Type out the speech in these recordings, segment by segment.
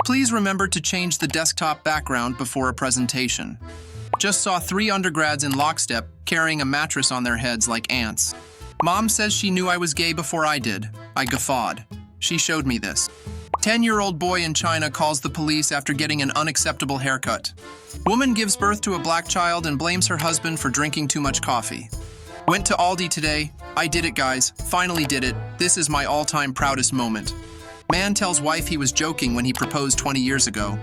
Please remember to change the desktop background before a presentation. Just saw 3 undergrads in lockstep carrying a mattress on their heads like ants. Mom says she knew I was gay before I did. I guffawed. She showed me this. 10-year-old boy in China calls the police after getting an unacceptable haircut. Woman gives birth to a black child and blames her husband for drinking too much coffee. Went to Aldi today. I did it, guys. Finally did it. This is my all-time proudest moment. Man tells wife he was joking when he proposed 20 years ago.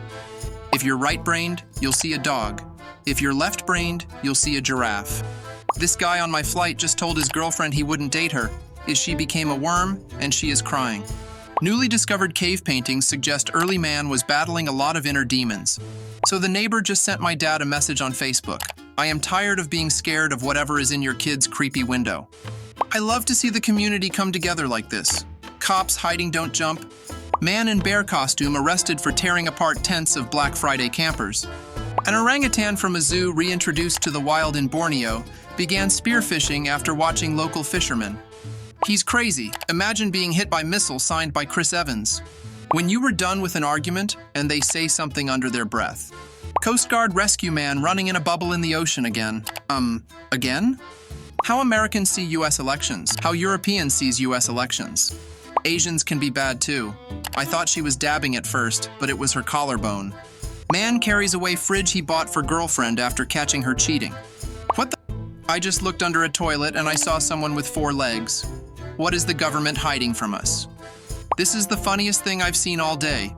If you're right-brained, you'll see a dog. If you're left-brained, you'll see a giraffe. This guy on my flight just told his girlfriend he wouldn't date her, as she became a worm and she is crying. Newly discovered cave paintings suggest early man was battling a lot of inner demons. So the neighbor just sent my dad a message on Facebook. I am tired of being scared of whatever is in your kid's creepy window. I love to see the community come together like this. Cops hiding don't jump. Man in bear costume arrested for tearing apart tents of Black Friday campers. An orangutan from a zoo reintroduced to the wild in Borneo began spearfishing after watching local fishermen. He's crazy. Imagine being hit by missiles signed by Chris Evans. When you were done with an argument and they say something under their breath. Coast Guard rescue man running in a bubble in the ocean again. Again? How Americans see U.S. elections. How Europeans sees U.S. elections. Asians can be bad too. I thought she was dabbing at first, but it was her collarbone. Man carries away fridge he bought for girlfriend after catching her cheating. What the? I just looked under a toilet and I saw someone with 4 legs. What is the government hiding from us? This is the funniest thing I've seen all day.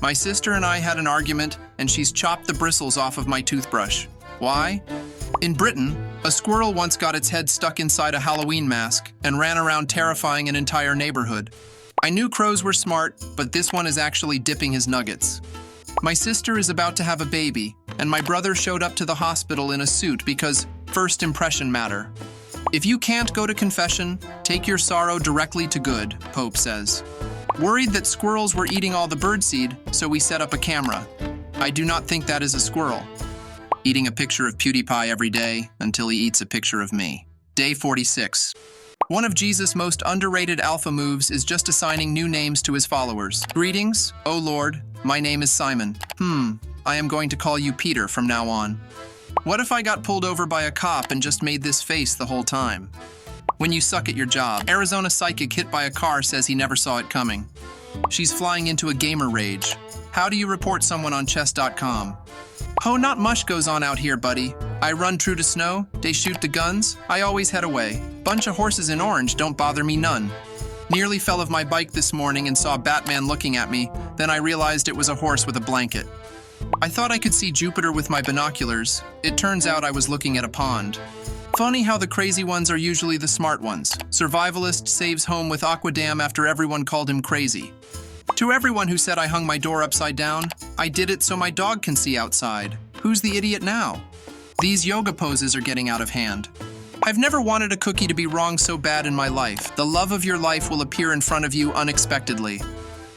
My sister and I had an argument and she's chopped the bristles off of my toothbrush. Why? In Britain, a squirrel once got its head stuck inside a Halloween mask and ran around terrifying an entire neighborhood. I knew crows were smart, but this one is actually dipping his nuggets. My sister is about to have a baby, and my brother showed up to the hospital in a suit because first impression matter. If you can't go to confession, take your sorrow directly to good, Pope says. Worried that squirrels were eating all the birdseed, so we set up a camera. I do not think that is a squirrel. Eating a picture of PewDiePie every day until he eats a picture of me. Day 46. One of Jesus' most underrated alpha moves is just assigning new names to his followers. Greetings, O Lord, my name is Simon. I am going to call you Peter from now on. What if I got pulled over by a cop and just made this face the whole time? When you suck at your job. Arizona psychic hit by a car says he never saw it coming. She's flying into a gamer rage. How do you report someone on chess.com? Ho, not much goes on out here, buddy. I run true to snow, they shoot the guns, I always head away. Bunch of horses in orange don't bother me none. Nearly fell off my bike this morning and saw Batman looking at me, then I realized it was a horse with a blanket. I thought I could see Jupiter with my binoculars. It turns out I was looking at a pond. Funny how the crazy ones are usually the smart ones. Survivalist saves home with Aqua Dam after everyone called him crazy. To everyone who said I hung my door upside down, I did it so my dog can see outside. Who's the idiot now? These yoga poses are getting out of hand. I've never wanted a cookie to be wrong so bad in my life. The love of your life will appear in front of you unexpectedly.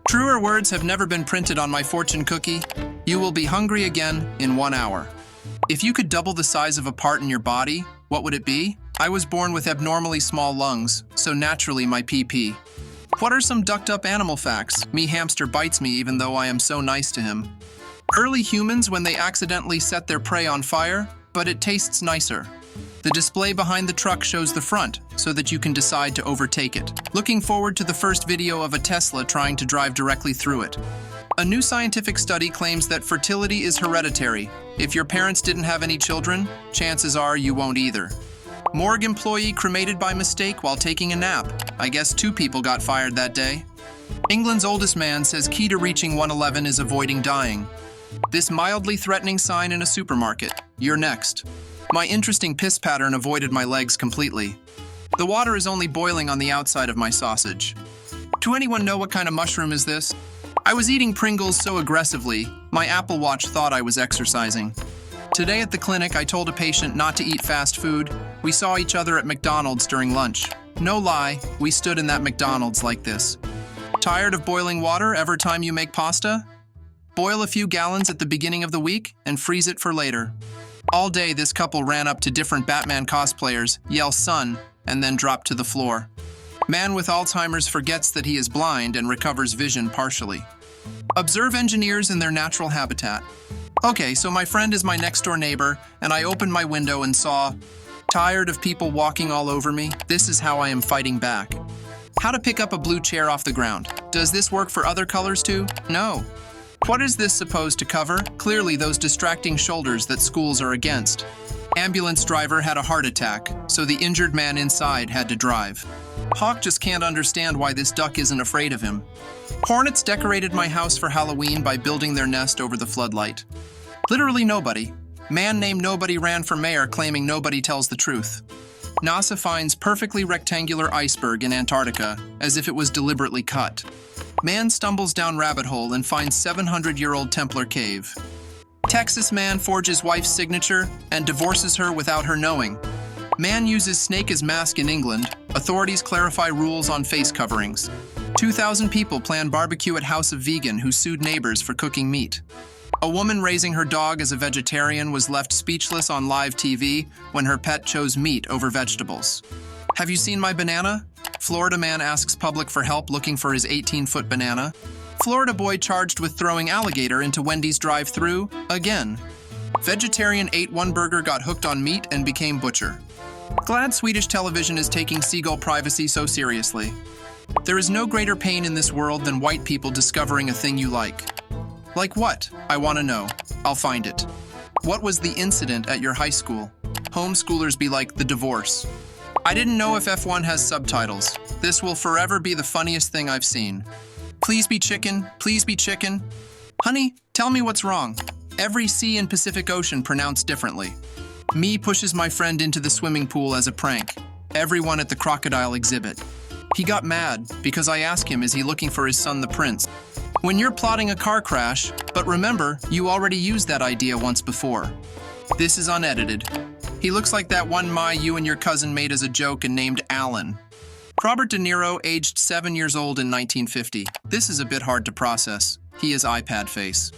Truer words have never been printed on my fortune cookie. You will be hungry again in 1 hour. If you could double the size of a part in your body, what would it be? I was born with abnormally small lungs, so naturally my PP. What are some ducked-up animal facts? Me hamster bites me even though I am so nice to him. Early humans when they accidentally set their prey on fire, but it tastes nicer. The display behind the truck shows the front, so that you can decide to overtake it. Looking forward to the first video of a Tesla trying to drive directly through it. A new scientific study claims that fertility is hereditary. If your parents didn't have any children, chances are you won't either. Morgue employee cremated by mistake while taking a nap. I guess 2 people got fired that day. England's oldest man says key to reaching 111 is avoiding dying. This mildly threatening sign in a supermarket. You're next. My interesting piss pattern avoided my legs completely. The water is only boiling on the outside of my sausage. Do anyone know what kind of mushroom is this? I was eating Pringles so aggressively, my Apple Watch thought I was exercising. Today at the clinic, I told a patient not to eat fast food. We saw each other at McDonald's during lunch. No lie, we stood in that McDonald's like this. Tired of boiling water every time you make pasta? Boil a few gallons at the beginning of the week and freeze it for later. All day, this couple ran up to different Batman cosplayers, yell "son," and then drop to the floor. Man with Alzheimer's forgets that he is blind and recovers vision partially. Observe engineers in their natural habitat. Okay, so my friend is my next-door neighbor, and I opened my window and saw, tired of people walking all over me, this is how I am fighting back. How to pick up a blue chair off the ground. Does this work for other colors too? No. What is this supposed to cover? Clearly those distracting shoulders that schools are against. Ambulance driver had a heart attack, so the injured man inside had to drive. Hawk just can't understand why this duck isn't afraid of him. Hornets decorated my house for Halloween by building their nest over the floodlight. Literally nobody. Man named Nobody ran for mayor claiming nobody tells the truth. NASA finds perfectly rectangular iceberg in Antarctica as if it was deliberately cut. Man stumbles down rabbit hole and finds 700-year-old Templar cave. Texas man forges wife's signature and divorces her without her knowing. Man uses snake as mask in England. Authorities clarify rules on face coverings. 2,000 people plan barbecue at house of vegan who sued neighbors for cooking meat. A woman raising her dog as a vegetarian was left speechless on live TV when her pet chose meat over vegetables. Have you seen my banana? Florida man asks public for help looking for his 18-foot banana. Florida boy charged with throwing alligator into Wendy's drive-thru again. Vegetarian ate one burger, got hooked on meat, and became butcher. Glad Swedish television is taking seagull privacy so seriously. There is no greater pain in this world than white people discovering a thing you like. Like what? I want to know. I'll find it. What was the incident at your high school? Homeschoolers be like the divorce. I didn't know if F1 has subtitles. This will forever be the funniest thing I've seen. Please be chicken. Please be chicken. Honey, tell me what's wrong. Every sea in Pacific Ocean pronounced differently. Me pushes my friend into the swimming pool as a prank. Everyone at the crocodile exhibit. He got mad because I asked him, is he looking for his son the prince? When you're plotting a car crash, but remember, you already used that idea once before. This is unedited. He looks like that one you and your cousin made as a joke and named Alan. Robert De Niro, aged 7 years old in 1950. This is a bit hard to process. He is iPad face.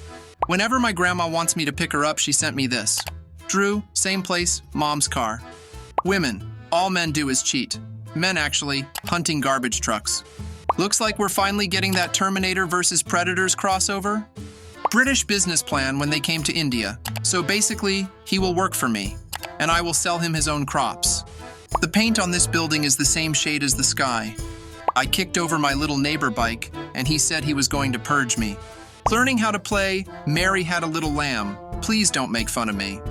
Whenever my grandma wants me to pick her up, she sent me this. Drew, same place, mom's car. Women, all men do is cheat. Men actually, hunting garbage trucks. Looks like we're finally getting that Terminator versus Predators crossover. British business plan when they came to India. So basically, he will work for me, and I will sell him his own crops. The paint on this building is the same shade as the sky. I kicked over my little neighbor bike, and he said he was going to purge me. Learning how to play Mary Had a Little Lamb. Please don't make fun of me.